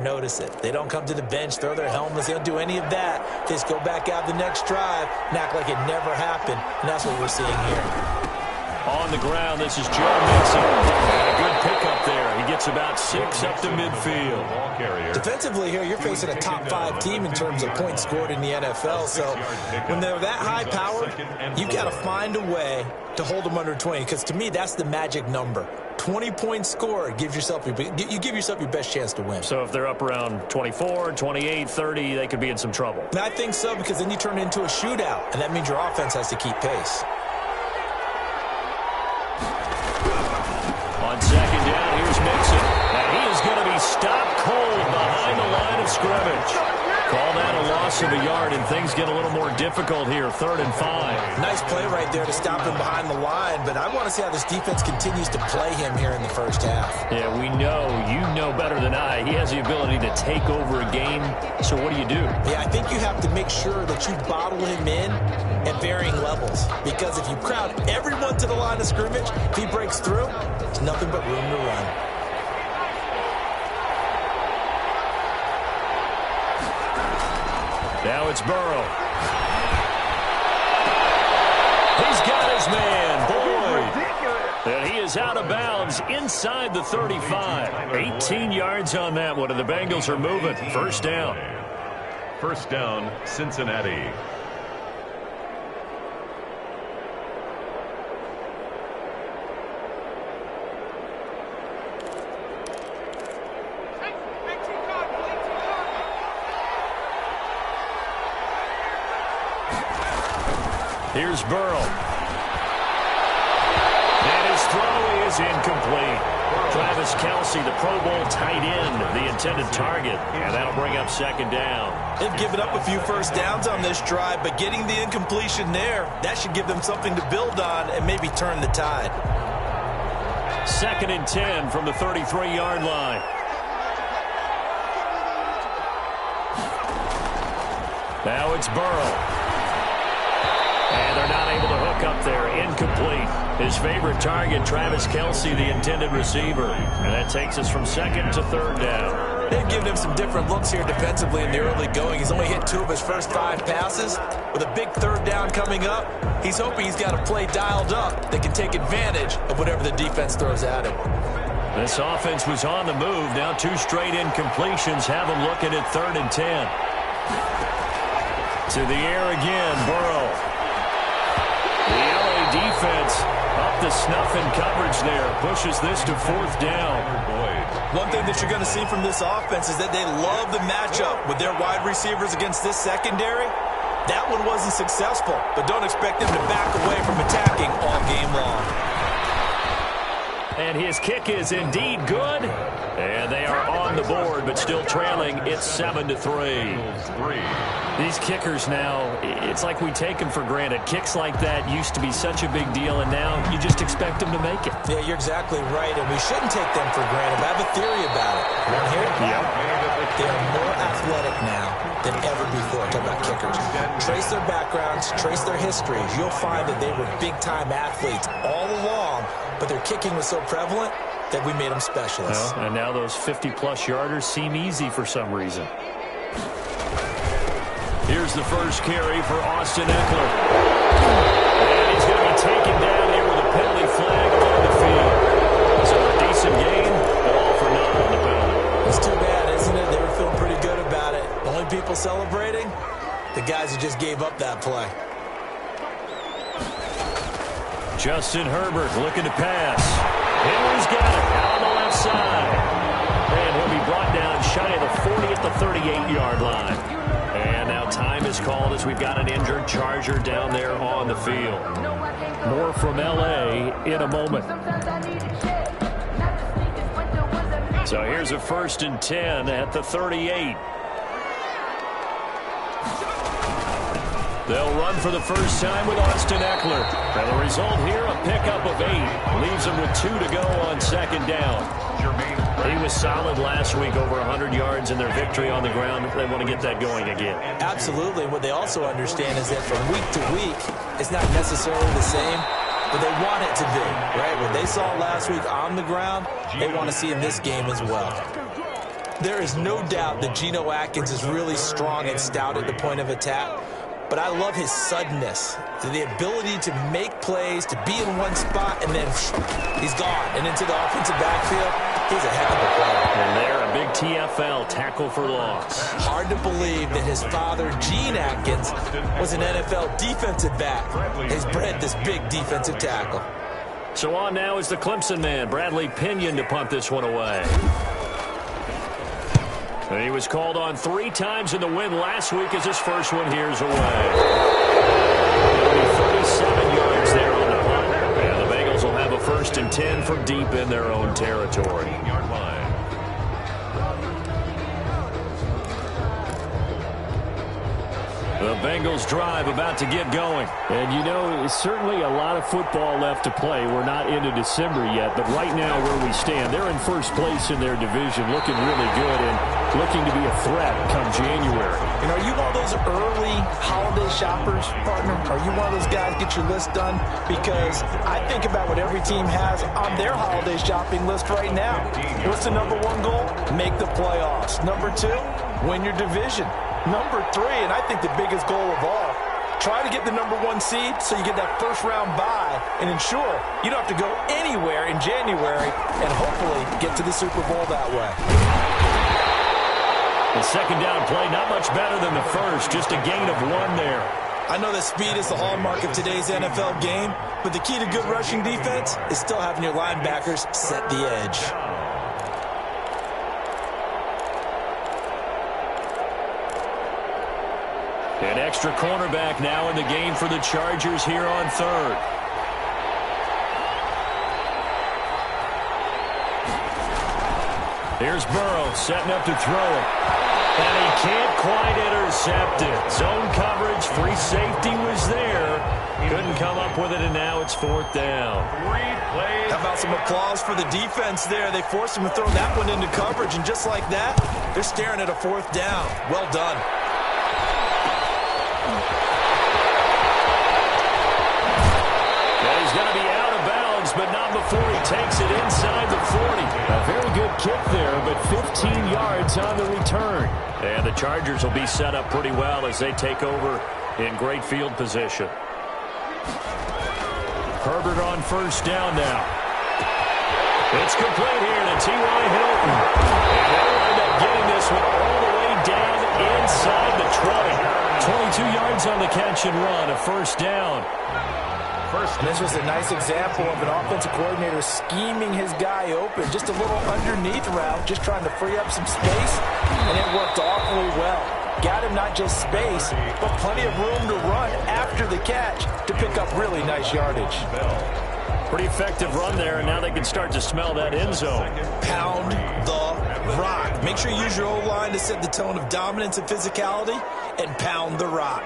notice it. They don't come to the bench, throw their helmets. They don't do any of that. They just go back out the next drive and act like it never happened. And that's what we're seeing here. On the ground, this is Joe Mixon. And a good pickup there. He gets about 6 up to midfield. Defensively here, you're facing a top-5 team in terms of points scored in the NFL. So when they're that high-powered, you've got to find a way to hold them under 20. Because to me, that's the magic number. 20 points scored, you give yourself your best chance to win. So if they're up around 24, 28, 30, they could be in some trouble. And I think so, because then you turn it into a shootout, and that means your offense has to keep pace. On second down, here's Mixon. And he is going to be stopped cold behind the line of scrimmage. Call that a loss of a yard, and things get a little more difficult here, 3rd and 5. Nice play right there to stop him behind the line, but I want to see how this defense continues to play him here in the first half. Yeah, we know, you know better than I, he has the ability to take over a game, so what do you do? Yeah, I think you have to make sure that you bottle him in at varying levels, because if you crowd everyone to the line of scrimmage, if he breaks through, there's nothing but room to run. Now it's Burrow. He's got his man, Boyd. And he is out of bounds inside the 35. 18 yards on that one, and the Bengals are moving. First down. First down, Cincinnati. Here's Burrow. And his throw is incomplete. Travis Kelce, the Pro Bowl tight end, the intended target. And that'll bring up second down. They've given up a few first downs on this drive, but getting the incompletion there, that should give them something to build on and maybe turn the tide. 2nd and 10 from the 33-yard line. Now it's Burrow. And they're not able to hook up there. Incomplete. His favorite target, Travis Kelce, the intended receiver. And that takes us from 2nd to 3rd down. They've given him some different looks here defensively in the early going. He's only hit 2 of his first 5 passes. With a big 3rd down coming up, he's hoping he's got a play dialed up that can take advantage of whatever the defense throws at him. This offense was on the move. Now 2 straight incompletions have them looking at 3rd and 10. To the air again, Burrow. The LA defense up the snuff in coverage there. Pushes this to 4th down. One thing that you're going to see from this offense is that they love the matchup with their wide receivers against this secondary. That one wasn't successful, but don't expect them to back away from attacking all game long. And his kick is indeed good. And they are on the board, but still trailing. It's 7-3. These kickers now, it's like we take them for granted. Kicks like that used to be such a big deal, and now you just expect them to make it. Yeah, you're exactly right, and we shouldn't take them for granted. I have a theory about it. You want to hear it? Yeah. They are more athletic now than ever before. Talk about kickers. Trace their backgrounds, trace their histories. You'll find that they were big-time athletes all along, but their kicking was so prevalent that we made them specialists. Well, and now those 50-plus yarders seem easy for some reason. Here's the first carry for Austin Eckler. And he's going to be taken down here with a penalty flag on the field. So a decent gain, but all for naught on the penalty. It's too bad, isn't it? They were feeling pretty good about it. The only people celebrating, the guys who just gave up that play. Justin Herbert looking to pass. Henry's got it out on the left side. And he'll be brought down shy of the 40 at the 38-yard line. And now time is called as we've got an injured Charger down there on the field. More from L.A. in a moment. So here's a 1st and 10 at the 38. They'll run for the first time with Austin Eckler. And the result here, a pickup of 8. Leaves them with 2 to go on 2nd down. He was solid last week, over 100 yards in their victory on the ground. They want to get that going again. Absolutely. What they also understand is that from week to week, it's not necessarily the same, but they want it to be, right? What they saw last week on the ground, they want to see in this game as well. There is no doubt that Geno Atkins is really strong and stout at the point of attack. But I love his suddenness, the ability to make plays, to be in one spot, and then he's gone. And into the offensive backfield, he's a heck of a player. And there, a big TFL, tackle for loss. Hard to believe that his father, Gene Atkins, was an NFL defensive back. He's bred this big defensive tackle. So on now is the Clemson man, Bradley Pinion, to punt this one away. And he was called on 3 times in the win last week as his first one here's away. It'll be 37 yards there on the punt. And the Bengals will have a 1st and 10 from deep in their own territory. Yard line. The Bengals drive about to get going. And, you know, certainly a lot of football left to play. We're not into December yet, but right now where we stand, they're in first place in their division, looking really good and looking to be a threat come January. And are you one of those early holiday shoppers, partner? Are you one of those guys get your list done? Because I think about what every team has on their holiday shopping list right now. What's the number 1 goal? Make the playoffs. Number 2, win your division. Number 3, and I think the biggest goal of all, try to get the number 1 seed so you get that first-round bye and ensure you don't have to go anywhere in January and hopefully get to the Super Bowl that way. The second down play, not much better than the first, just a gain of 1 there. I know that speed is the hallmark of today's NFL game, but the key to good rushing defense is still having your linebackers set the edge. An extra cornerback now in the game for the Chargers here on 3rd. Here's Burrow setting up to throw it. And he can't quite intercept it. Zone coverage, free safety was there. Couldn't come up with it, and now it's 4th down. How about some applause for the defense there? They forced him to throw that one into coverage, and just like that, they're staring at a 4th down. Well done. He's going to be out of bounds, but not before he takes it inside the 40. A very good kick there, but 15 yards on the return. And the Chargers will be set up pretty well as they take over in great field position. Herbert on 1st down now. It's complete here to T.Y. Hilton. And they'll wind up getting this one all the way down inside the 20. 22 yards on the catch and run, a 1st down. And this was a nice example of an offensive coordinator scheming his guy open. Just a little underneath route, just trying to free up some space, and it worked awfully well. Got him not just space, but plenty of room to run after the catch to pick up really nice yardage. Pretty effective run there, and now they can start to smell that end zone. Pound the rock. Make sure you use your O-line to set the tone of dominance and physicality, and pound the rock.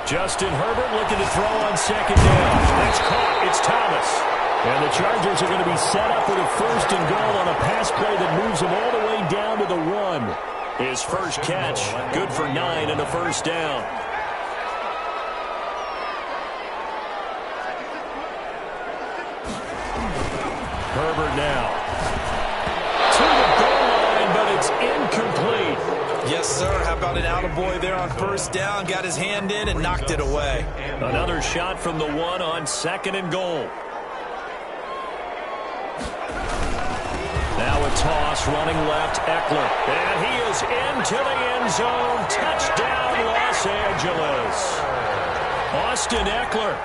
Justin Herbert looking to throw on 2nd down. That's caught. It's Thomas. And the Chargers are going to be set up with a 1st and goal on a pass play that moves them all the way down to the 1. His first catch, good for 9 and a 1st down. Herbert now. To the goal line, but it's incomplete. Yes, sir. How about an attaboy there on 1st down? Got his hand in and knocked it away. Another shot from the 1 on 2nd and goal. Now a toss running left, Eckler. And he is into the end zone. Touchdown, Los Angeles. Austin Eckler,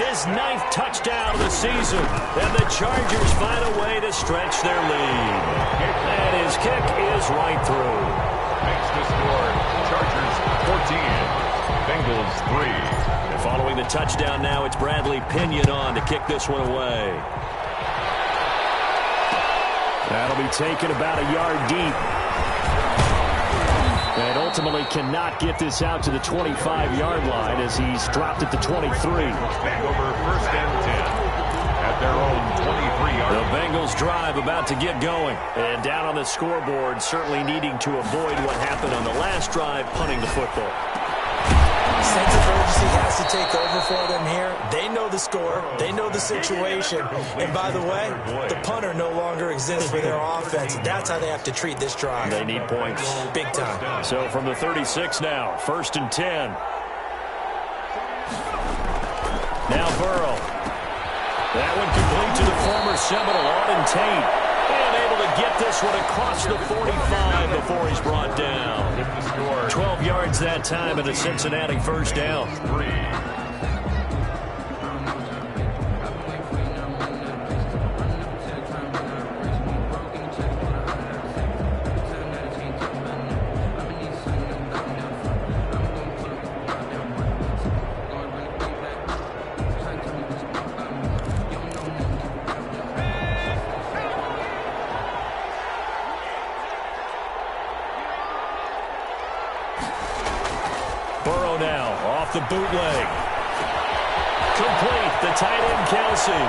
his 9th touchdown of the season. And the Chargers find a way to stretch their lead. And his kick is right through. Makes the score Chargers 14, Bengals 3. And following the touchdown now, it's Bradley Pinion on to kick this one away. That'll be taken about a yard deep. And ultimately cannot get this out to the 25-yard line as he's dropped at the 23. Back over 1st and 10 at their own 23-yard line. The Bengals drive about to get going. And down on the scoreboard, certainly needing to avoid what happened on the last drive, punting the football. Sense of urgency has to take over for them here. They know the score. They know the situation. And by the way, the punter no longer exists for their offense. That's how they have to treat this drive. They need points. Big time. So from the 36 now, 1st and 10. Now Burrow. That one complete to the former Seminole, Auden Tate. And able to get this one across the 45 before he's brought down. 12 yards that time and a Cincinnati first down. Burrow now off the bootleg. Complete, the tight end Kelsey.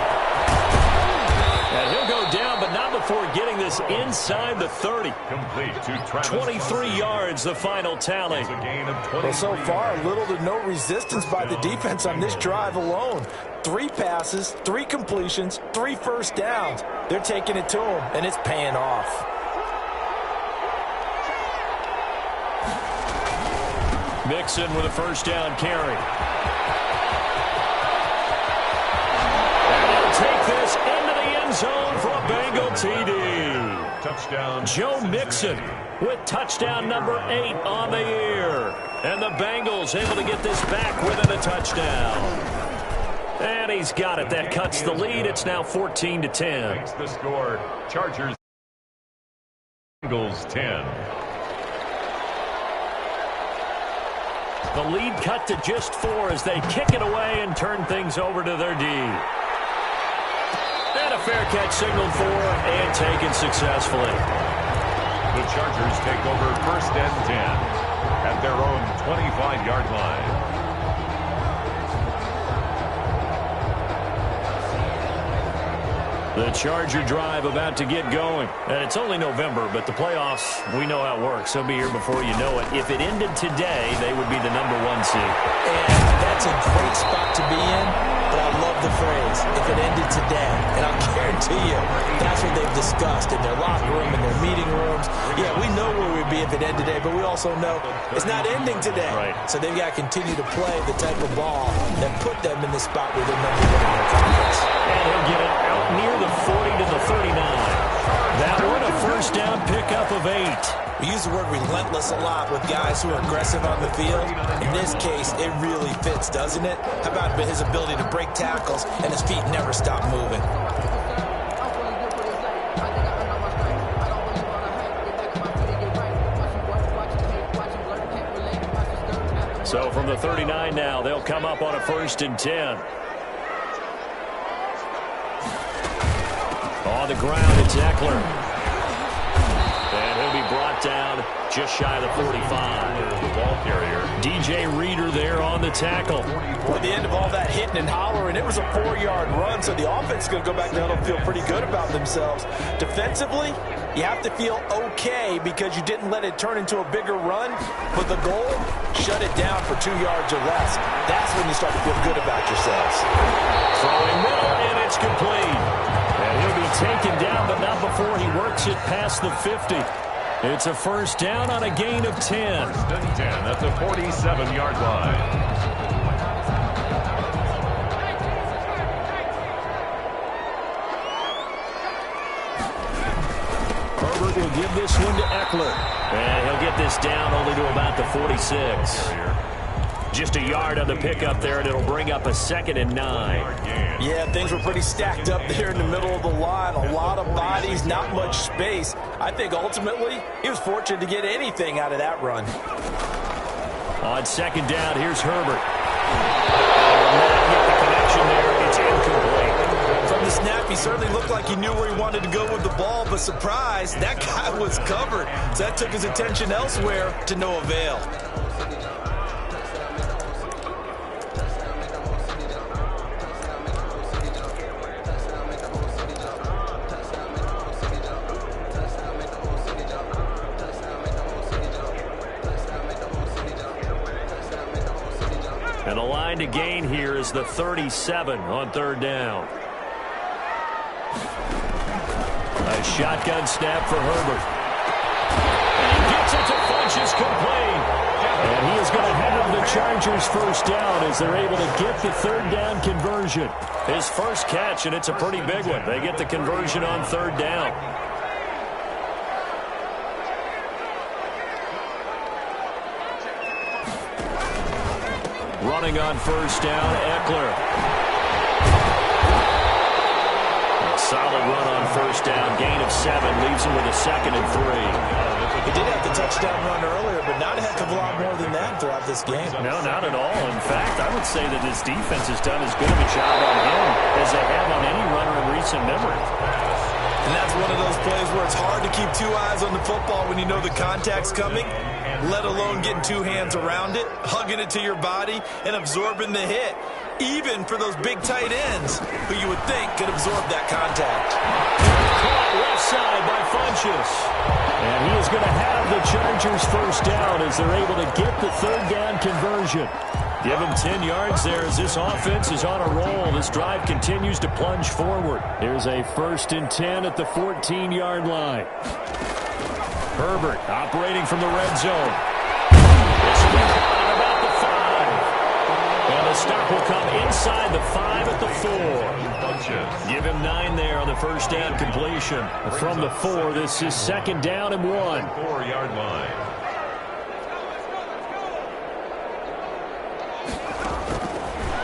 And he'll go down, but not before getting this inside the 30. Complete to Travis 23 yards, the final tally. It's a gain of 20. Well, so far, little to no resistance by the defense on this drive alone. 3 passes, 3 completions, 3 first downs. They're taking it to him, and it's paying off. Mixon with a first down carry. And he'll take this into the end zone for a Bengal TD. Touchdown. Joe Mixon with touchdown number 8 on the year. And the Bengals able to get this back within a touchdown. And he's got it. That cuts the lead. It's now 14-10. Makes the score. Chargers. Bengals 10. The lead cut to just 4 as they kick it away and turn things over to their D. And a fair catch signaled for and taken successfully. The Chargers take over 1st and 10 at their own 25-yard line. The Charger drive about to get going. And it's only November, but the playoffs, we know how it works. They'll be here before you know it. If it ended today, they would be the number 1 seed. And that's a great spot to be in, but I love the phrase, if it ended today. And I'll guarantee you, that's what they've discussed in their locker room, in their meeting rooms. Yeah, we know where we'd be if it ended today, but we also know it's not ending today. Right. So they've got to continue to play the type of ball that put them in the spot where they're number 1 in their conference. And he'll get it out near the 40 to the 39. That one a first down pickup of 8. We use the word relentless a lot with guys who are aggressive on the field. In this case, it really fits, doesn't it? How about his ability to break tackles and his feet never stop moving? So from the 39 now, they'll come up on a 1st and 10. On the ground, it's Eckler. And he'll be brought down just shy of the 45. The ball carrier. DJ Reader there on the tackle. Well, at the end of all that hitting and hollering, it was a 4-yard run, so the offense is going to go back down and feel pretty good about themselves. Defensively, you have to feel okay because you didn't let it turn into a bigger run, but the goal, shut it down for 2 yards or less. That's when you start to feel good about yourselves. Throwing middle, and it's complete. And he'll be taken down, but not before he works it past the 50. It's a first down on a gain of 10. 1st and 10 at the 47-yard line. Herbert will give this one to Eckler. And he'll get this down only to about the 46. Just a yard on the pickup there, and it'll bring up a 2nd and 9. Yeah, things were pretty stacked up there in the middle of the line. A lot of bodies, not much space. I think ultimately he was fortunate to get anything out of that run. On 2nd down, here's Herbert. Not get the connection there. It's incomplete. From the snap, he certainly looked like he knew where he wanted to go with the ball, but surprise, that guy was covered. So that took his attention elsewhere to no avail. 9 to gain here is the 37 on third down. A shotgun snap for Herbert. And he gets it to Funchess complete. And he is going to have the Chargers first down as they're able to get the third down conversion. His first catch, and it's a pretty big one. They get the conversion on third down. Running on first down, Eckler. Solid run on first down. Gain of 7 leaves him with a 2nd and 3. He did have the touchdown run earlier, but not a heck of a lot more than that throughout this game. No, not at all. In fact, I would say that his defense has done as good of a job on him as they have on any runner in recent memory. And that's one of those plays where it's hard to keep 2 eyes on the football when you know the contact's coming, let alone getting 2 hands around it, hugging it to your body, and absorbing the hit. Even for those big tight ends who you would think could absorb that contact. Caught left side by Funchess. And he is going to have the Chargers first down as they're able to get the third down conversion. Give him 10 yards there as this offense is on a roll. This drive continues to plunge forward. Here's a 1st and 10 at the 14-yard line. Herbert operating from the red zone. This will be caught at about the 5. And the stop will come inside the 5 at the 4. Give him 9 there on the first down completion. From the 4, this is 2nd down and 1. 4-yard line.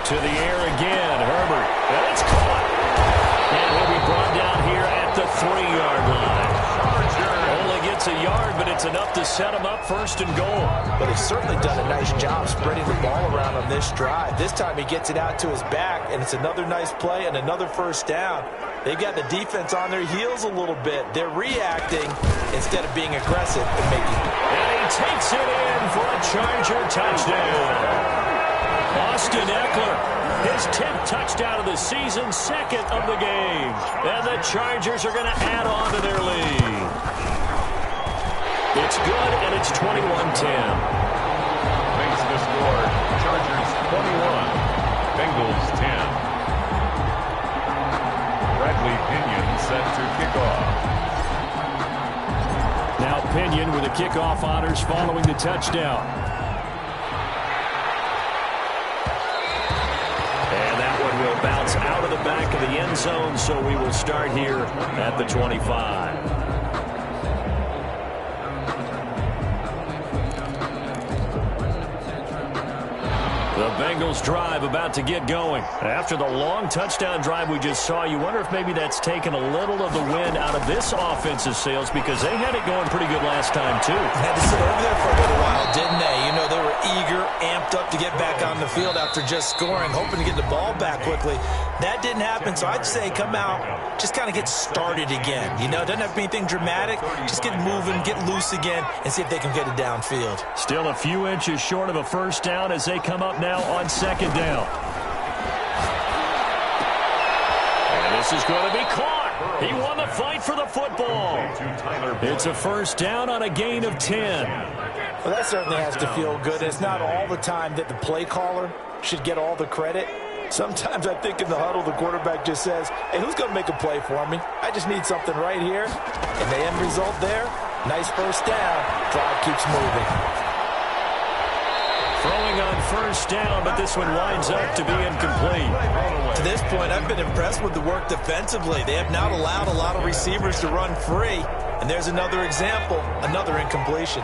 To the air again, Herbert. And it's caught. And he'll be brought down here at the 3-yard line. Only gets a yard, but it's enough to set him up 1st and goal. But he's certainly done a nice job spreading the ball around on this drive. This time he gets it out to his back, and it's another nice play and another first down. They've got the defense on their heels a little bit. They're reacting instead of being aggressive and making. And he takes it in for a Charger touchdown. Austin Eckler, his 10th touchdown of the season, 2nd of the game. And the Chargers are going to add on to their lead. It's good, and it's 21-10. Makes the score. Chargers 21, Bengals 10. Bradley Pinion set to kick off. Now Pinion with the kickoff honors following the touchdown. And that one will bounce out of the back of the end zone, so we will start here at the 25. The Bengals drive about to get going. After the long touchdown drive we just saw, you wonder if maybe that's taken a little of the wind out of this offensive sails because they had it going pretty good last time, too. Had to sit over there for a little while, didn't they? You know, they were eager, amped up to get back on the field after just scoring, hoping to get the ball back quickly. That didn't happen, so I'd say come out, just kind of get started again. You know, it doesn't have to be anything dramatic. Just get moving, get loose again, and see if they can get it downfield. Still a few inches short of a first down as they come up now on 2nd down. And this is going to be caught. He won the fight for the football. It's a first down on a gain of 10. Well, that certainly has to feel good. It's not all the time that the play caller should get all the credit. Sometimes I think in the huddle, the quarterback just says, hey, who's going to make a play for me? I just need something right here. And the end result there, nice first down. Drive keeps moving. Throwing on first down, but this one winds up to be incomplete. To this point, I've been impressed with the work defensively. They have not allowed a lot of receivers to run free. And there's another example, another incompletion.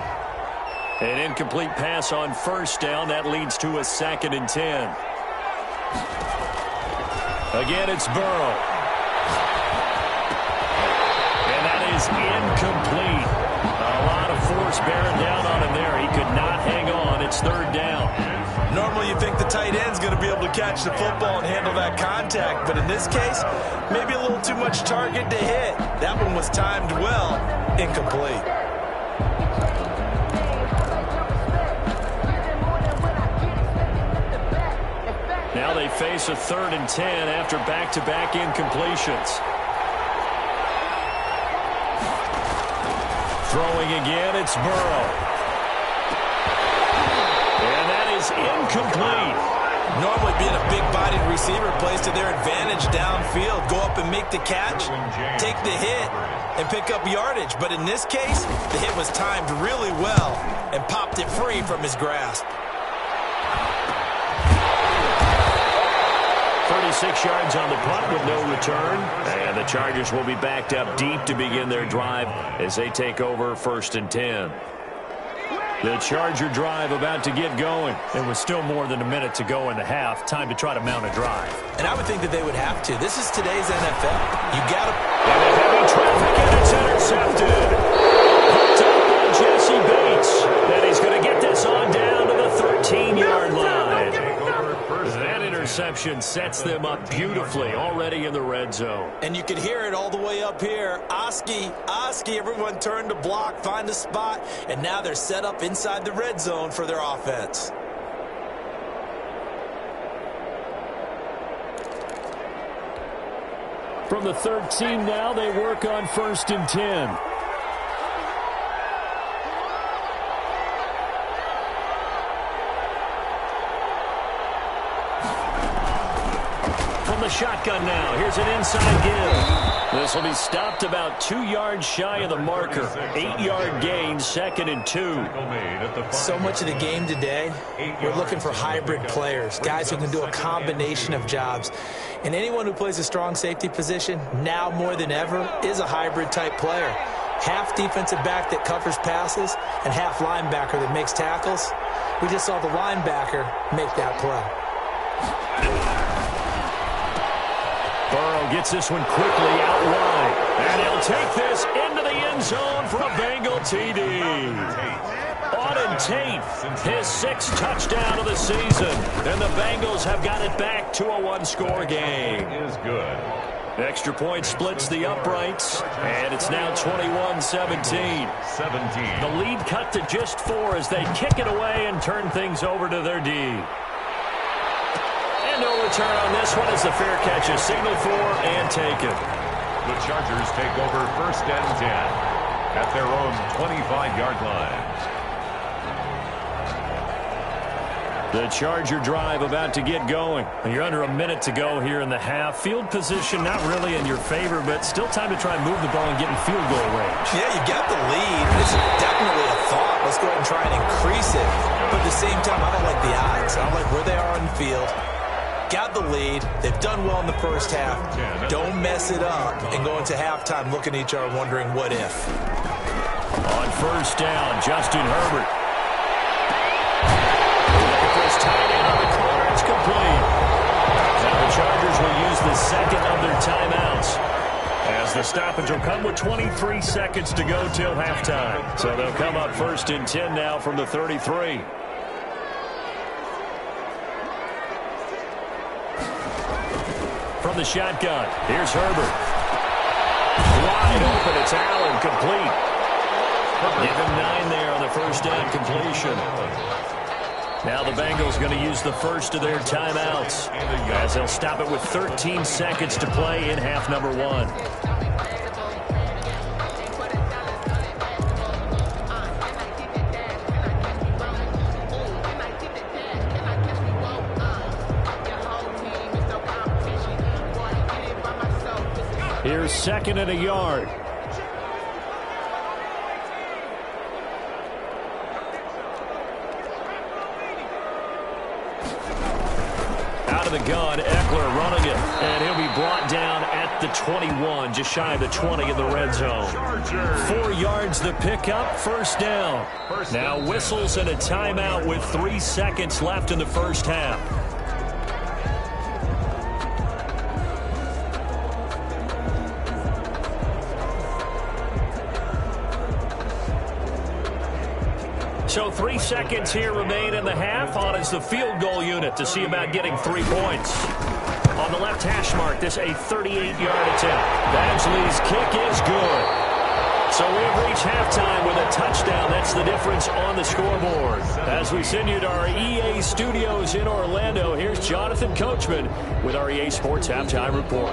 An incomplete pass on first down. That leads to a 2nd and 10. Again, it's Burrow. And that is incomplete. A lot of force bearing down on him there. He could not hang on. It's 3rd down. Normally you think the tight end's going to be able to catch the football and handle that contact. But in this case, maybe a little too much target to hit. That one was timed well. Incomplete. Now they face a 3rd and 10 after back-to-back incompletions. Throwing again, it's Burrow. And that is incomplete. Normally being a big-bodied receiver plays to their advantage downfield. Go up and make the catch, take the hit, and pick up yardage. But in this case, the hit was timed really well and popped it free from his grasp. 36 yards on the punt with no return. And the Chargers will be backed up deep to begin their drive as they take over 1st and 10. The Charger drive about to get going. It was still more than a minute to go in the half. Time to try to mount a drive. And I would think that they would have to. This is today's NFL. You got to... And a heavy traffic, and it's intercepted. Hooked up by Jesse Bates. And he's going to get this on down to the 13-yard line. That interception sets them up beautifully already in the red zone. And you could hear it all the way up here. Oski, everyone turned to block, find a spot, and now they're set up inside the red zone for their offense. From the 13 now, they work on 1st and 10. Shotgun now. Here's an inside give. This will be stopped about 2 yards shy of the marker. 8-yard gain, 2nd and 2. So much of the game today, we're looking for hybrid players, guys who can do a combination of jobs. And anyone who plays a strong safety position, now more than ever, is a hybrid type player. Half defensive back that covers passes and half linebacker that makes tackles. We just saw the linebacker make that play. Burrow gets this one quickly out wide. And he'll take this into the end zone for a Bengal TD. Auden Tate, his 6th touchdown of the season. And the Bengals have got it back to a one-score game. Is good. Extra point splits the uprights. And it's now 21-17. The lead cut to just 4 as they kick it away and turn things over to their D. No return on this one as the fair catch is signaled for and taken. The Chargers take over 1st and 10 at their own 25-yard line. The Charger drive about to get going. You're under a minute to go here in the half. Field position not really in your favor, but still time to try and move the ball and get in field goal range. Yeah, you got the lead. It's definitely a thought. Let's go ahead and try and increase it. But at the same time, I don't like the odds. I don't like where they are on the field. Got the lead. They've done well in the first half. Don't mess it up and go into halftime looking at each other wondering what if. On 1st down, Justin Herbert. Looking for his tight end on the corner. It's complete. Now the Chargers will use the 2nd of their timeouts, as the stoppage will come with 23 seconds to go till halftime. So they'll come up 1st and 10 now from the 33. From the shotgun, here's Herbert. Wide open, it's Allen, complete. Give him 9 there on the 1st down completion. Now the Bengals going to use the 1st of their timeouts, as they'll stop it with 13 seconds to play in half number 1. Here's 2nd and a yard. Out of the gun, Eckler running it. And he'll be brought down at the 21, just shy of the 20 in the red zone. 4 yards the pickup, 1st down. Now whistles and a timeout with 3 seconds left in the first half. So 3 seconds here remain in the half. On is the field goal unit to see about getting 3 points. On the left hash mark, this a 38-yard attempt. Badgley's kick is good. So we have reached halftime with a touchdown. That's the difference on the scoreboard. As we send you to our EA studios in Orlando, here's Jonathan Coachman with our EA Sports Halftime Report.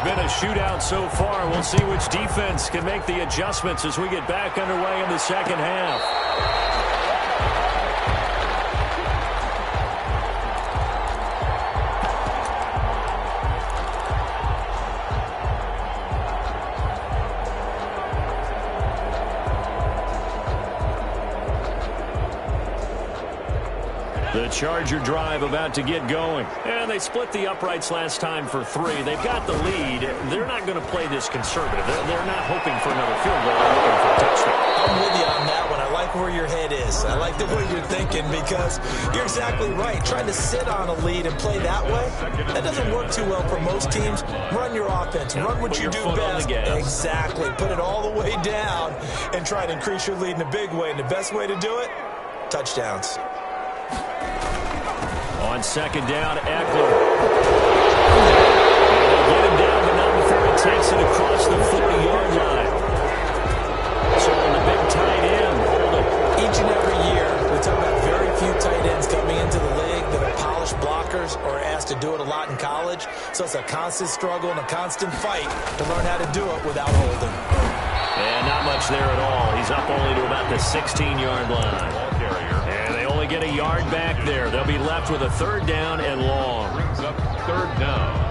been a shootout so far. We'll see which defense can make the adjustments as we get back underway in the second half. The Charger drive about to get going. And they split the uprights last time for 3. They've got the lead. They're not going to play this conservative. They're not hoping for another field goal. They're looking for a touchdown. I'm with you on that one. I like where your head is. I like the way you're thinking because you're exactly right. Trying to sit on a lead and play that way, that doesn't work too well for most teams. Run your offense. Run what you do best. Exactly. Put it all the way down and try to increase your lead in a big way. And the best way to do it, touchdowns. On second down, Eckler. Get him down, but not before he takes it across the 40-yard line. So the big tight end holding. Each and every year, we talk about very few tight ends coming into the league that are polished blockers or are asked to do it a lot in college. So it's a constant struggle and a constant fight to learn how to do it without holding. And not much there at all. He's up only to about the 16-yard line. And they only get a yard back there. They'll be left with a third down and long. Brings up third down.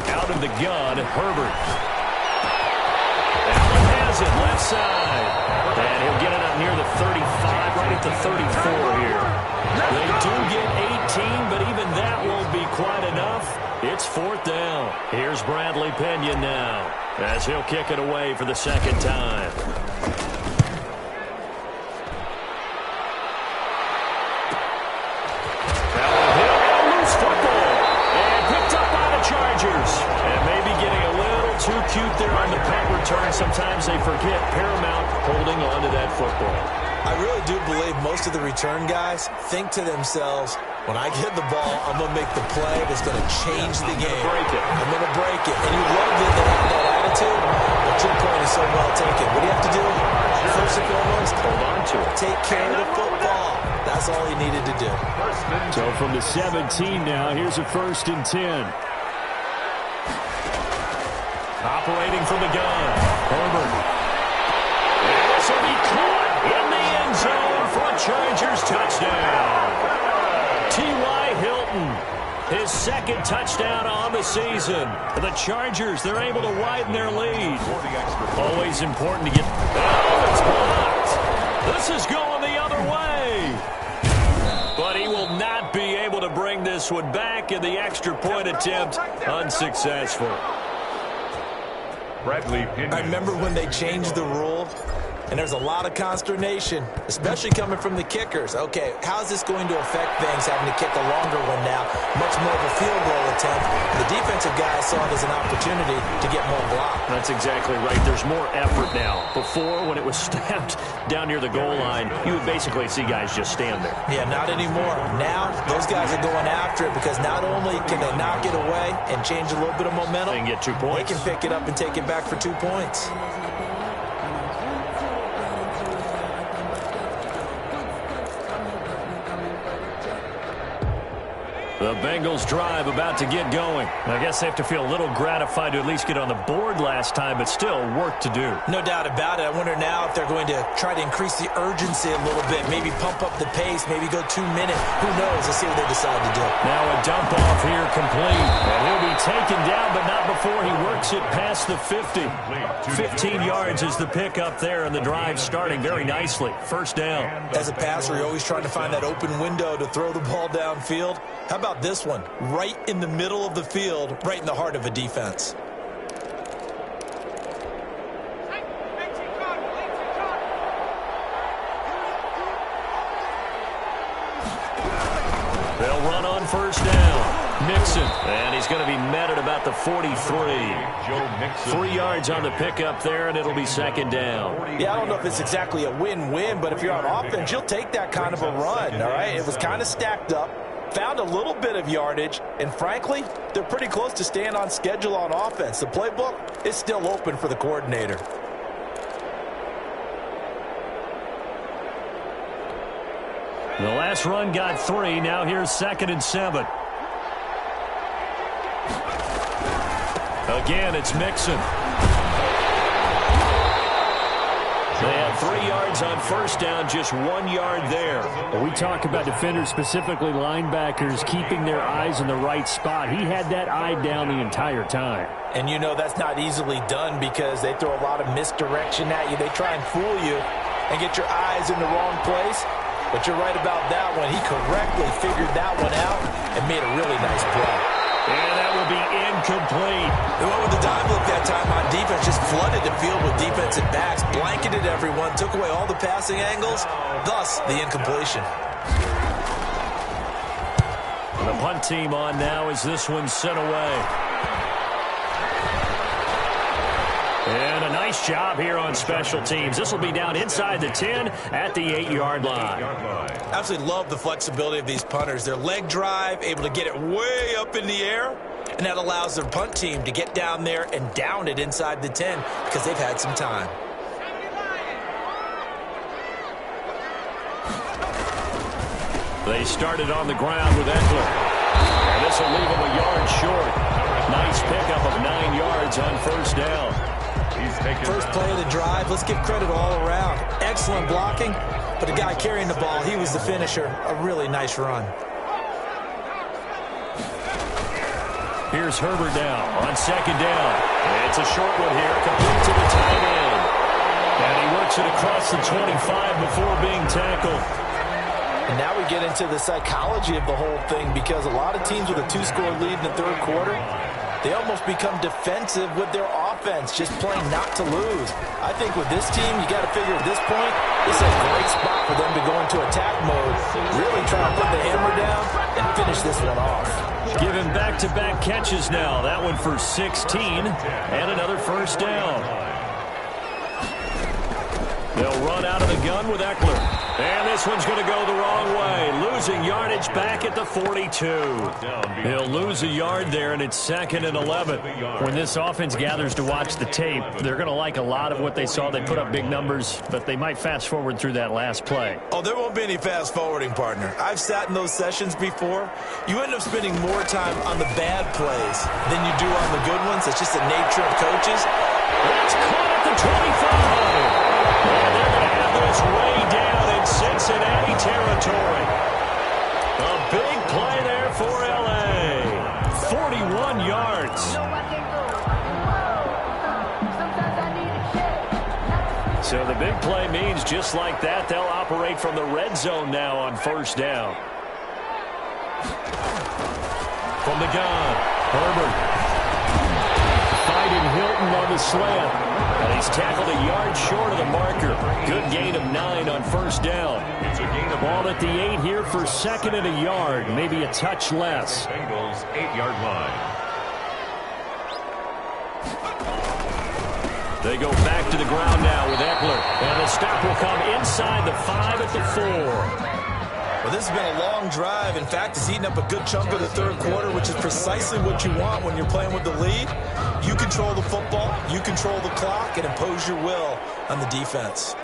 Out of the gun, Herbert. Left side. And he'll get it up near the 35, right at the 34 here. They do get 18, but even that won't be quite enough. It's fourth down. Here's Bradley Pinion now as he'll kick it away for the second time. Loose football. And picked up by the Chargers. And maybe getting a little too cute there on the punt return. Sometimes they forget paramount holding on to that football. I really do believe most of the return guys think to themselves, when I get the ball, I'm going to make the play that's going to change the game. I'm going to break it. And you love that they have that attitude, but your point is so well taken. What do you have to do? First and foremost, hold on to it. Take care of the football. That's all he needed to do. So from the 17 now, here's a 1st and 10. Operating from the gun, Herbert. And this will be caught in the end zone for a Chargers touchdown. T.Y. Hilton, his second touchdown on the season. For the Chargers, they're able to widen their lead. Always important to get... Oh, it's blocked. This is going the other way. But he will not be able to bring this one back, and the extra point attempt unsuccessful. Bradley Pinion. I remember when they changed the rule, and there's a lot of consternation, especially coming from the kickers. Okay, how's this going to affect things, having to kick a longer one now, much more of a field goal attempt? The defensive guys saw it as an opportunity to get more block. That's exactly right. There's more effort now. Before, when it was snapped down near the goal line, you would basically see guys just stand there. Yeah, not anymore. Now, those guys are going after it because not only can they knock it away and change a little bit of momentum, they can get 2 points. They can pick it up and take it back for 2 points. The Bengals drive about to get going. I guess they have to feel a little gratified to at least get on the board last time, but still work to do. No doubt about it. I wonder now if they're going to try to increase the urgency a little bit, maybe pump up the pace, maybe go 2 minutes. Who knows? Let's see what they decide to do. Now a dump off here complete. And he'll be taken down, but not before he works it past the 50. 15 yards is the pickup there, and the drive starting very nicely. First down. As a passer, you're always trying to find that open window to throw the ball downfield. How about this one? Right in the middle of the field, right in the heart of a defense. They'll run on first down. Mixon, and he's going to be met at about the 43. 3 yards on the pickup there, and it'll be second down. Yeah, I don't know if it's exactly a win-win, but if you're on offense, you'll take that kind of a run, all right? It was kind of stacked up, found a little bit of yardage, and frankly, they're pretty close to staying on schedule on offense. The playbook is still open for the coordinator. The last run got 3. Now here's 2nd and 7. Again, it's Mixon. They had 3 yards on first down, just 1 yard there. We talk about defenders, specifically linebackers, keeping their eyes in the right spot. He had that eye down the entire time. And you know that's not easily done because they throw a lot of misdirection at you. They try and fool you and get your eyes in the wrong place. But you're right about that one. He correctly figured that one out and made a really nice play. And that will be incomplete. They went with the dime look that time on defense, just flooded the field with defensive backs, blanketed everyone, took away all the passing angles, thus the incompletion. The punt team on now as this one's sent away. And a nice job here on special teams. This will be down inside the 10 at the 8-yard line. Absolutely love the flexibility of these punters. Their leg drive, able to get it way up in the air, and that allows their punt team to get down there and down it inside the 10 because they've had some time. They started on the ground with Eckler. And this will leave them a yard short. Nice pickup of 9 yards on first down. First play of the drive, let's give credit all around. Excellent blocking, but the guy carrying the ball, he was the finisher. A really nice run. Here's Herbert now on second down. It's a short one here, complete to the tight end. And he works it across the 25 before being tackled. And now we get into the psychology of the whole thing because a lot of teams with a 2-score lead in the third quarter, they almost become defensive with their offense, just playing not to lose. I think with this team, you got to figure at this point, this is a great spot for them to go into attack mode, really try to put the hammer down and finish this one off. Give him back-to-back catches now. That one for 16 and another first down. They'll run out of the gun with Eckler. And this one's going to go the wrong way. Losing yardage back at the 42. He'll lose a yard there, and it's 2nd and 11. When this offense gathers to watch the tape, they're going to like a lot of what they saw. They put up big numbers, but they might fast forward through that last play. Oh, there won't be any fast forwarding, partner. I've sat in those sessions before. You end up spending more time on the bad plays than you do on the good ones. It's just the nature of coaches. That's caught at the 25. And they're going to have this way down in Cincinnati territory. A big play there for L.A. 41 yards. So the big play means just like that, they'll operate from the red zone now on first down. From the gun, Herbert. Fighting Hilton on the slant. And he's tackled a yard short of the marker. Good gain of 9 on first down. It's a gain of Ball at the 8 here for 2nd and a yard. Maybe a touch less. Bengals 8-yard line. They go back to the ground now with Eckler. And the stop will come inside the 5 at the 4. Well, this has been a long drive. In fact, it's eaten up a good chunk of the third quarter, which is precisely what you want when you're playing with the lead. You control the football, you control the clock, and impose your will on the defense.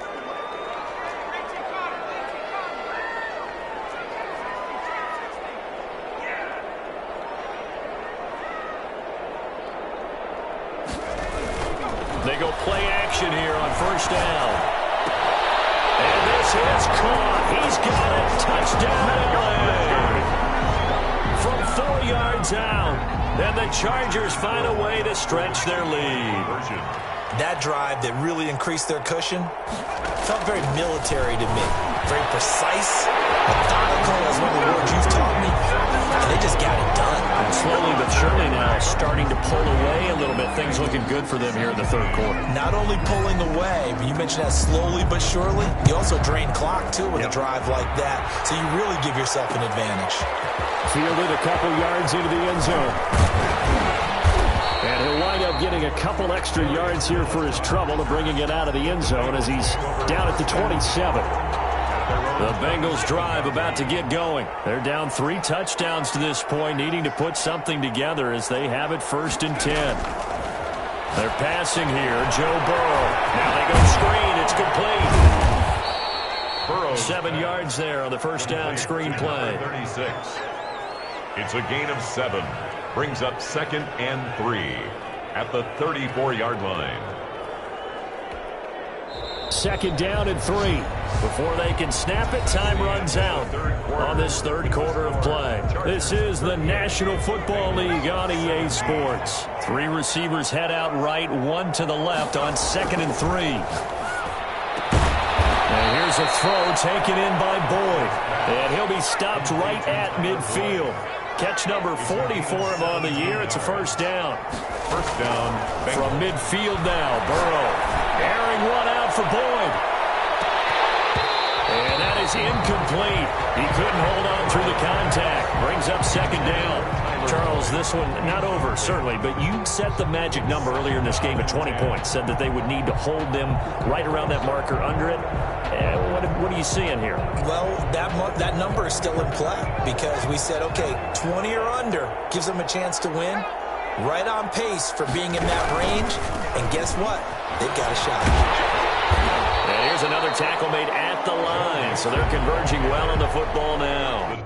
They go play action here on first down. And this is caught. He's got it. Touchdown, LA. From 4 yards out. And the Chargers find a way to stretch their lead. That drive that really increased their cushion felt very military to me. Very precise, methodical. That's one of the words you've taught me. And they just got it done. And slowly but surely now starting to pull away a little bit. Things looking good for them here in the third quarter. Not only pulling away, but you mentioned that slowly but surely. You also drain clock, too, with a drive like that. So you really give yourself an advantage. Fielded a couple yards into the end zone. And he'll wind up getting a couple extra yards here for his trouble to bringing it out of the end zone as he's down at the 27. The Bengals drive about to get going. They're down 3 touchdowns to this point, needing to put something together as they have it 1st and 10. They're passing here. Joe Burrow. Now they go screen. It's complete. Burrow 7 yards there on the first down screen play. 36. It's a gain of 7. Brings up 2nd and 3 at the 34-yard line. 2nd down and 3. Before they can snap it, time runs out on this 3rd quarter of play. This is the National Football League on EA Sports. 3 receivers head out right, 1 to the left on 2nd and 3. And here's a throw taken in by Boyd. And he'll be stopped right at midfield. Catch number 40 for him on the year. It's a 1st down. 1st down. From midfield now, Burrow airing one out for Boyd. And that is incomplete. He couldn't hold on through the contact. Brings up 2nd down. Charles, this one not over, certainly, but you set the magic number earlier in this game at 20 points. Said that they would need to hold them right around that marker under it. What are you seeing here? Well, that number is still in play because we said, okay, 20 or under gives them a chance to win. Right on pace for being in that range. And guess what? They've got a shot. And here's another tackle made at the line. So they're converging well on the football now.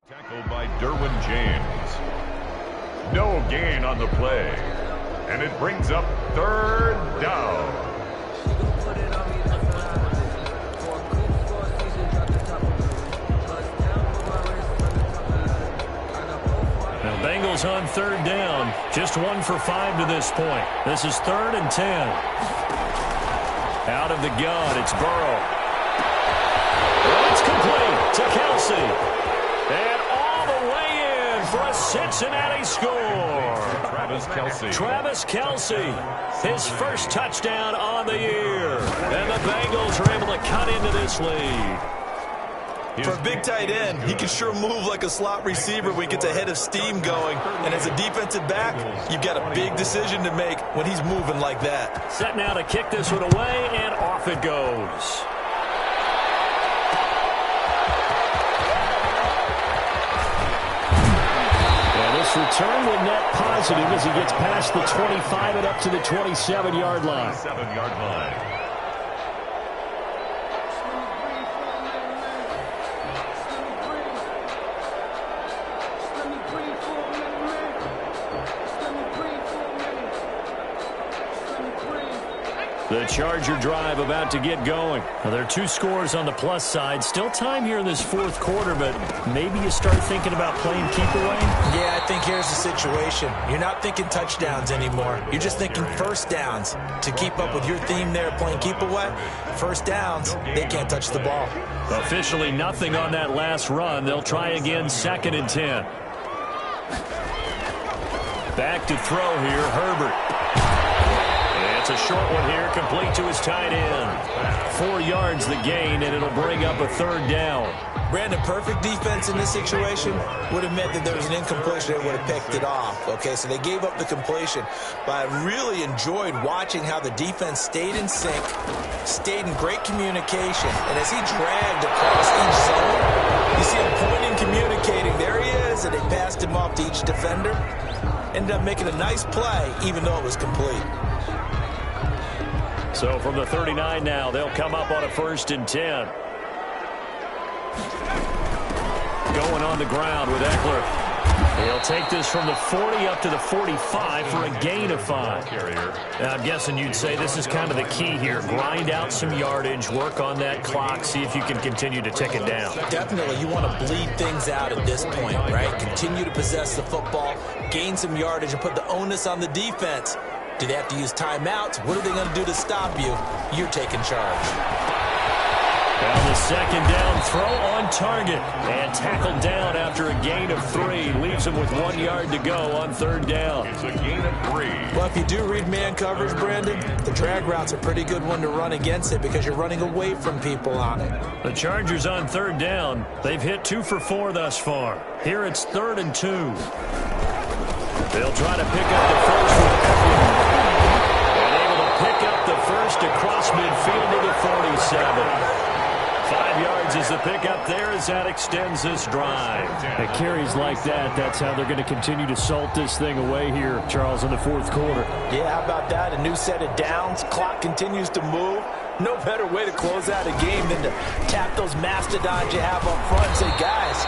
Tackled by Derwin James. No gain on the play. And it brings up third down. Bengals on third down. Just 1 for 5 to this point. This is 3rd and 10. Out of the gun, it's Burrow. It's complete to Kelsey. And all the way in for a Cincinnati score. Travis Kelsey, his first touchdown on the year. And the Bengals are able to cut into this lead. For a big tight end, he can sure move like a slot receiver when he gets a head of steam going. And as a defensive back, you've got a big decision to make when he's moving like that. Set now to kick this one away, and off it goes. And this return will net positive as he gets past the 25 and up to the 27-yard line. 27-yard line. The Charger drive about to get going. Now, there are 2 scores on the plus side. Still time here in this 4th quarter, but maybe you start thinking about playing keep away? Yeah, I think here's the situation. You're not thinking touchdowns anymore. You're just thinking first downs. To keep up with your theme there, playing keep away, first downs, they can't touch the ball. Officially nothing on that last run. They'll try again, 2nd and 10. Back to throw here, Herbert. It's a short one here, complete to his tight end. 4 yards the gain, and it'll bring up a 3rd down. Brandon, perfect defense in this situation would have meant that there was an incompletion. They would have picked it off. Okay, so they gave up the completion. But I really enjoyed watching how the defense stayed in sync, stayed in great communication. And as he dragged across each zone, you see him pointing, communicating. There he is, and they passed him off to each defender. Ended up making a nice play, even though it was complete. So from the 39 now, they'll come up on a 1st and 10. Going on the ground with Eckler. He'll take this from the 40 up to the 45 for a gain of 5. Now, I'm guessing you'd say this is kind of the key here. Grind out some yardage, work on that clock, see if you can continue to tick it down. Definitely. You want to bleed things out at this point, right? Continue to possess the football, gain some yardage, and put the onus on the defense. Do they have to use timeouts? What are they going to do to stop you? You're taking charge. Now the 2nd down throw on target. And tackled down after a gain of 3. Leaves him with 1 yard to go on 3rd down. It's a gain of 3. Well, if you do read man coverage, Brandon, the drag route's a pretty good one to run against it because you're running away from people on it. The Chargers on 3rd down. They've hit 2 for 4 thus far. Here it's 3rd and 2. They'll try to pick up the first with Eckler. And able to pick up the first across midfield to the 47. 5 yards is the pickup there as that extends this drive. It carries like that. That's how they're going to continue to salt this thing away here, Charles, in the 4th quarter. Yeah, how about that? A new set of downs. Clock continues to move. No better way to close out a game than to tap those mastodons you have up front and say, guys,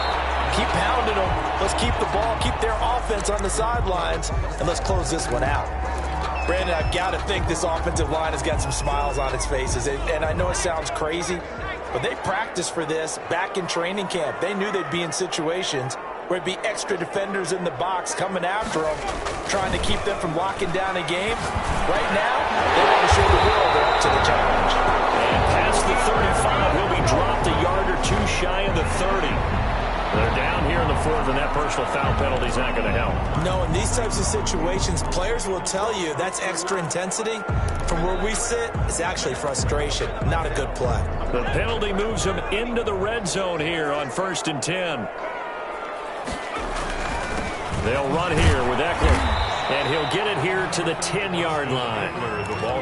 keep pounding them. Let's keep the ball, keep their offense on the sidelines, and let's close this one out. Brandon, I've got to think this offensive line has got some smiles on its faces. And I know it sounds crazy, but they practiced for this back in training camp. They knew they'd be in situations where it'd be extra defenders in the box coming after them, trying to keep them from locking down a game. Right now, they want to show the world they're up to the challenge. And past the 35, will be dropped a yard or 2 shy of the 30. They're down here in the 4th, and that personal foul penalty is not going to help. No, in these types of situations, players will tell you that's extra intensity. From where we sit, it's actually frustration, not a good play. The penalty moves him into the red zone here on 1st and 10. They'll run here with Eckler, and he'll get it here to the 10-yard line.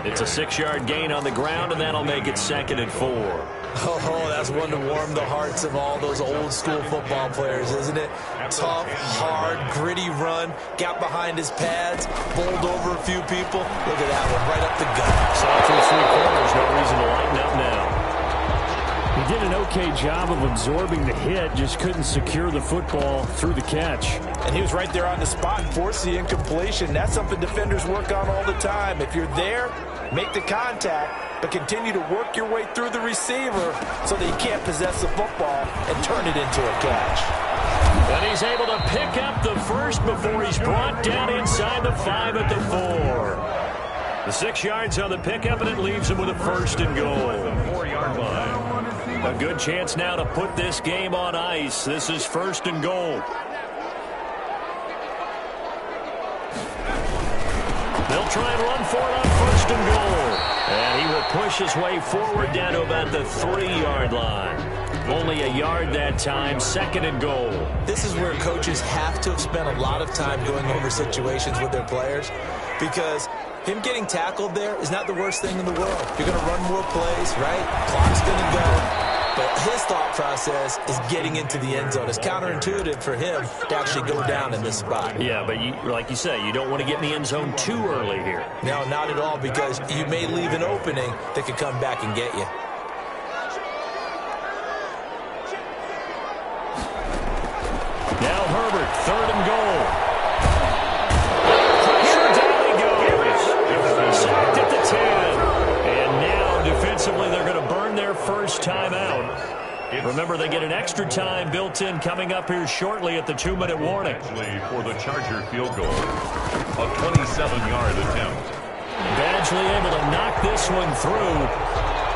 It's a 6-yard gain on the ground, and that'll make it 2nd and 4. Oh, that's one to warm the hearts of all those old-school football players, isn't it? Tough, hard, gritty run, got behind his pads, bowled over a few people. Look at that one, right up the gut. Saw through 3 quarters, no reason to lighten up now. He did an okay job of absorbing the hit, just couldn't secure the football through the catch. And he was right there on the spot and forced the incompletion. That's something defenders work on all the time. If you're there, make the contact, but continue to work your way through the receiver so that he can't possess the football and turn it into a catch. And he's able to pick up the first before he's brought down inside the 5 at the 4. The 6 yards on the pickup, and it leaves him with a 1st and goal. 4-yard line. A good chance now to put this game on ice. This is 1st and goal. They'll try and run for it on 1st and goal. And he will push his way forward down to about the 3-yard line. Only a yard that time, 2nd and goal. This is where coaches have to have spent a lot of time going over situations with their players, because him getting tackled there is not the worst thing in the world. You're going to run more plays, right? Clock's going to go. But his thought process is getting into the end zone. It's counterintuitive for him to actually go down in this spot. Yeah, but like you say, you don't want to get in the end zone too early here. No, not at all, because you may leave an opening that could come back and get you. Now Herbert, 3rd and goal. Pressure, down he goes. Sacked at the 10. And now defensively they're going to burn their first timeout. Remember, they get an extra time built in coming up here shortly at the 2-minute warning. For the Charger field goal, a 27-yard attempt. Badgley able to knock this one through,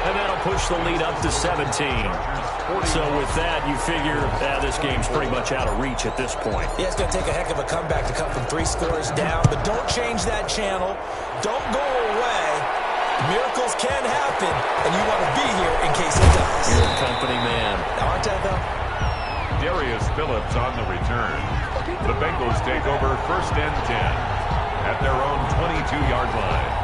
and that'll push the lead up to 17. So with that, you figure this game's pretty much out of reach at this point. Yeah, it's going to take a heck of a comeback to come from 3 scores down, but don't change that channel. Don't go away. Miracles can happen, and you want to be here in case it does. You're a company man. Now, aren't I, though? Darius Phillips on the return. The Bengals take over 1st and 10 at their own 22-yard line.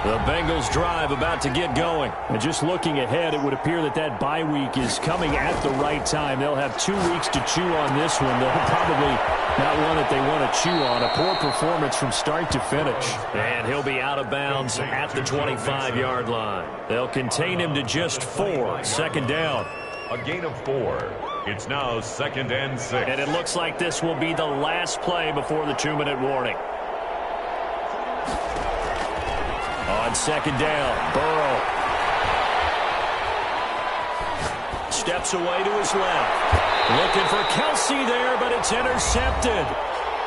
The Bengals drive about to get going. And just looking ahead, it would appear that bye week is coming at the right time. They'll have 2 weeks to chew on this one. They'll probably not one that they want to chew on. A poor performance from start to finish. And he'll be out of bounds at the 25-yard line. They'll contain him to just 4. 2nd down. A gain of 4. It's now 2nd and 6. And it looks like this will be the last play before the 2-minute warning. On 2nd down, Burrow steps away to his left. Looking for Kelsey there, but it's intercepted.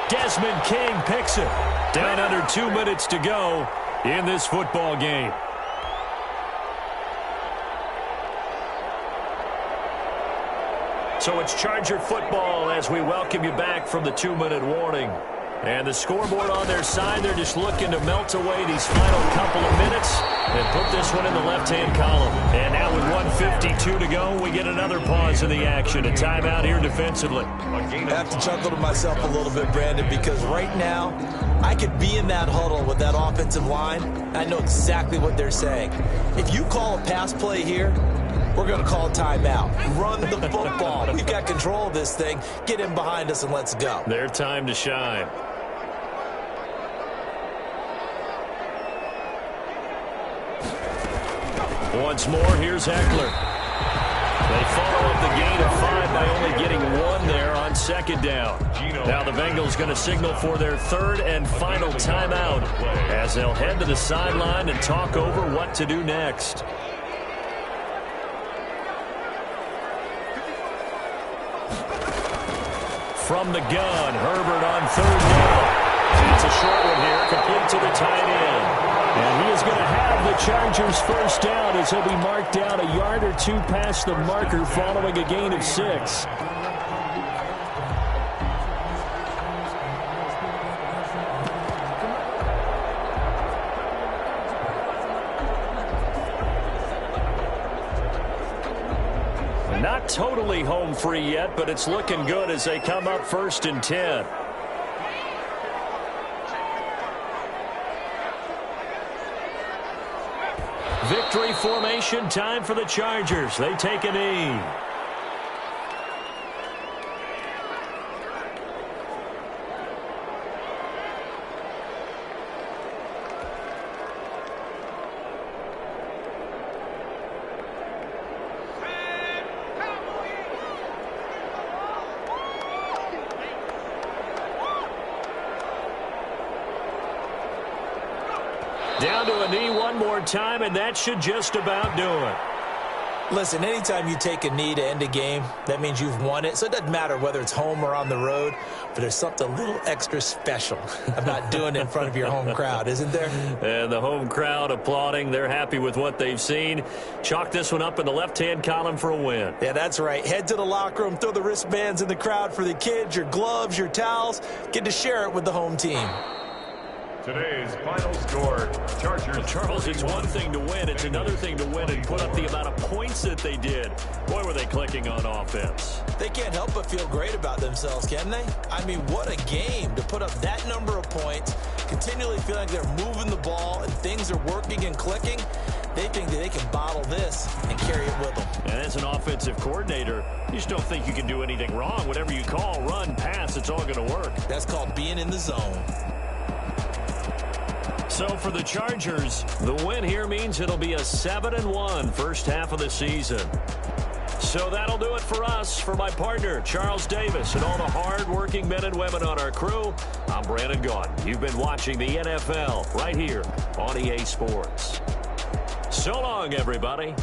Desmond King picks it. Down under 2 minutes to go in this football game. So it's Charger football as we welcome you back from the 2-minute warning. And the scoreboard on their side, they're just looking to melt away these final couple of minutes and put this one in the left-hand column. And now with 1:52 to go, we get another pause in the action. A timeout here defensively. I have to chuckle to myself a little bit, Brandon, because right now I could be in that huddle with that offensive line. I know exactly what they're saying. If you call a pass play here, we're going to call a timeout. Run the football. We've got control of this thing. Get in behind us and let's go. Their time to shine. Once more, here's Eckler. They follow up the gain of 5 by only getting 1 there on 2nd down. Now the Bengals going to signal for their 3rd and final timeout as they'll head to the sideline and talk over what to do next. From the gun, Herbert on 3rd down. It's a short one here, complete to the tight end. And he is going to have the Chargers first down as he'll be marked down a yard or 2 past the marker following a gain of 6. Not totally home free yet, but it's looking good as they come up 1st and 10. Victory formation time for the Chargers. They take a knee. Down to a knee one more time, and that should just about do it. Listen, anytime you take a knee to end a game, that means you've won it. So it doesn't matter whether it's home or on the road, but there's something a little extra special about doing it in front of your home crowd, isn't there? And the home crowd applauding. They're happy with what they've seen. Chalk this one up in the left-hand column for a win. Yeah, that's right. Head to the locker room, throw the wristbands in the crowd for the kids, your gloves, your towels. Get to share it with the home team. Today's final score, Chargers. Charles, it's one thing to win. It's another thing to win and put up the amount of points that they did. Boy, were they clicking on offense. They can't help but feel great about themselves, can they? I mean, what a game to put up that number of points, continually feeling like they're moving the ball and things are working and clicking. They think that they can bottle this and carry it with them. And as an offensive coordinator, you just don't think you can do anything wrong. Whatever you call, run, pass, it's all going to work. That's called being in the zone. So for the Chargers, the win here means it'll be a 7-1 first half of the season. So that'll do it for us. For my partner, Charles Davis, and all the hard-working men and women on our crew, I'm Brandon Gaudin. You've been watching the NFL right here on EA Sports. So long, everybody.